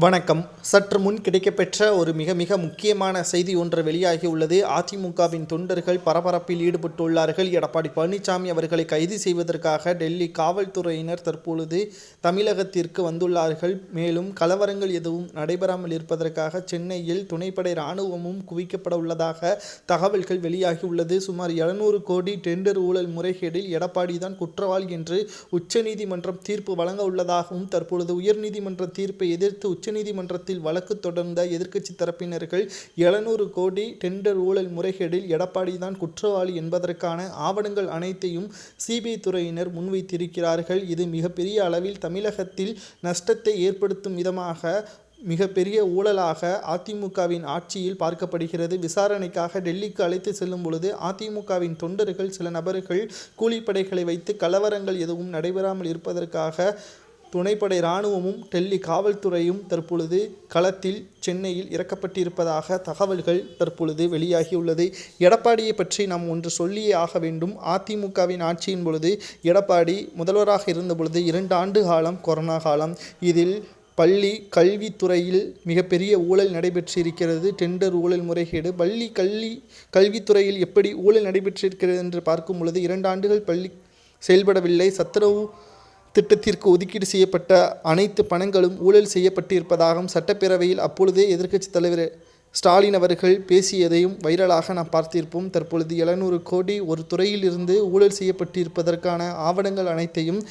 வணக்கம். சற்று முன் கிடைக்கப்பெற்ற ஒரு மிக முக்கியமான செய்தி ஒன்று வெளியாகி உள்ளது. அதிமுகவின் தொண்டர்கள் பரபரப்பில் ஈடுபட்டுள்ளார்கள். எடப்பாடி பழனிசாமி அவர்களை கைது செய்வதற்காக டெல்லி காவல்துறையினர் தற்பொழுது தமிழகத்திற்கு வந்துள்ளார்கள். மேலும் கலவரங்கள் எதுவும் நடைபெறாமல் இருப்பதற்காக சென்னையில் துணைப்படை இராணுவமும் குவிக்கப்பட உள்ளதாக தகவல்கள் வெளியாகி உள்ளது. சுமார் 700 கோடி டெண்டர் ஊழல் முறைகேடில் எடப்பாடி தான் குற்றவாளி என்று உச்சநீதிமன்றம் தீர்ப்பு வழங்க உள்ளதாகவும், தற்பொழுது உயர்நீதிமன்ற தீர்ப்பை எதிர்த்து உச்சநீதிமன்றத்தில் வழக்கு தொடர்ந்த எதிர்க்கட்சி தரப்பினர்கள் 700 கோடி டெண்டர் ஊழல் முறைகேடில் எடப்பாடி தான் குற்றவாளி என்பதற்கான ஆவணங்கள் அனைத்தையும் சிபிஐ துறையினர் முன்வைத்திருக்கிறார்கள். இது மிகப்பெரிய அளவில் தமிழகத்தில் நஷ்டத்தை ஏற்படுத்தும் விதமாக மிகப்பெரிய ஊழலாக அதிமுகவின் ஆட்சியில் பார்க்கப்படுகிறது. விசாரணைக்காக டெல்லிக்கு அழைத்து செல்லும் பொழுது அதிமுகவின் தொண்டர்கள் சில நபர்கள் கூலிப்படைகளை வைத்து கலவரங்கள் எதுவும் நடைபெறாமல் இருப்பதற்காக துணைப்படை இராணுவமும் டெல்லி காவல்துறையும் தற்பொழுது களத்தில் சென்னையில் இறக்கப்பட்டிருப்பதாக தகவல்கள் தற்பொழுது வெளியாகியுள்ளது. எடப்பாடியை பற்றி நாம் ஒன்று சொல்லியே ஆக வேண்டும். அதிமுகவின் ஆட்சியின் பொழுது எடப்பாடி முதல்வராக இருந்த பொழுது 2 ஆண்டு காலம் கொரோனா காலம். இதில் பள்ளி கல்வித்துறையில் மிகப்பெரிய ஊழல் நடைபெற்றிருக்கிறது. டெண்டர் ஊழல் முறைகேடு பள்ளி கல்வித்துறையில் எப்படி ஊழல் நடைபெற்றிருக்கிறது என்று பார்க்கும் பொழுது 2 ஆண்டுகள் பள்ளி செயல்படவில்லை. சத்துணவு திட்டத்திற்கு ஒதுக்கீடு செய்யப்பட்ட அனைத்து பணங்களும் ஊழல் செய்யப்பட்டிருப்பதாகவும் சட்டப்பேரவையில் அப்பொழுதே எதிர்க்கட்சி தலைவர் ஸ்டாலின் அவர்கள் பேசியதையும் வைரலாக நாம் பார்த்திருப்போம். தற்பொழுது 700 கோடி ஒரு துறையில் இருந்து ஊழல் செய்யப்பட்டிருப்பதற்கான ஆவணங்கள் அனைத்தையும்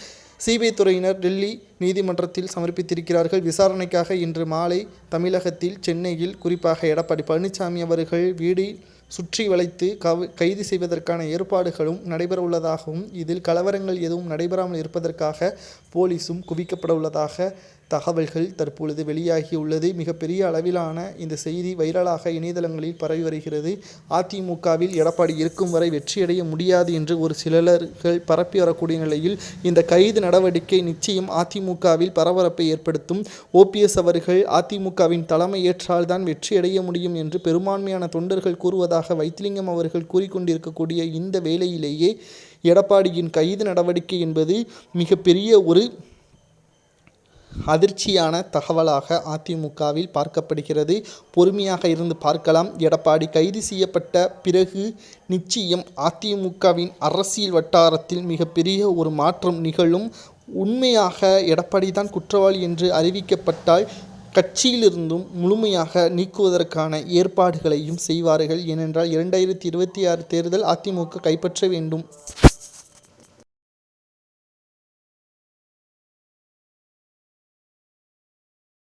சிபிஐ துறையினர் டெல்லி நீதிமன்றத்தில் சமர்ப்பித்திருக்கிறார்கள். விசாரணைக்காக இன்று மாலை தமிழகத்தில் சென்னையில் குறிப்பாக எடப்பாடி பழனிசாமி அவர்கள் வீடு சுற்றி வளைத்து கைது செய்வதற்கான ஏற்பாடுகளும் நடைபெற உள்ளதாகவும், இதில் கலவரங்கள் எதுவும் நடைபெறாமல் இருப்பதற்காக போலீஸும் குவிக்கப்பட உள்ளதாக தகவல்கள் தற்பொழுது வெளியாகியுள்ளது. மிகப்பெரிய அளவிலான இந்த செய்தி வைரலாக இணையதளங்களில் பரவி வருகிறது. அதிமுகவில் எடப்பாடி இருக்கும் வரை வெற்றியடைய முடியாது என்று ஒரு சிலர்கள் பரப்பி வரக்கூடிய நிலையில் இந்த கைது நடவடிக்கை நிச்சயம் அதிமுகவில் பரபரப்பை ஏற்படுத்தும். ஓபிஎஸ் அவர்கள் அதிமுகவின் தலைமை ஏற்றால்தான் வெற்றியடைய முடியும் என்று பெரும்பான்மையான தொண்டர்கள் கூறுவதாக வைத்திலிங்கம் அவர்கள் கூறிக்கொண்டிருக்கக்கூடிய இந்த வேளையிலேயே எடப்பாடியின் கைது நடவடிக்கை என்பது மிகப்பெரிய ஒரு அதிர்ச்சியான தகவலாக அதிமுகவில் பார்க்கப்படுகிறது. பொறுமையாக இருந்து பார்க்கலாம். எடப்பாடி கைது செய்யப்பட்ட பிறகு நிச்சயம் அதிமுகவின் அரசியல் வட்டாரத்தில் மிகப்பெரிய ஒரு மாற்றம் நிகழும். உண்மையாக எடப்பாடி தான் குற்றவாளி என்று அறிவிக்கப்பட்டால் கட்சியிலிருந்தும் முழுமையாக நீக்குவதற்கான ஏற்பாடுகளையும் செய்வார்கள். ஏனென்றால் 2026 தேர்தல் அதிமுக கைப்பற்ற வேண்டும்.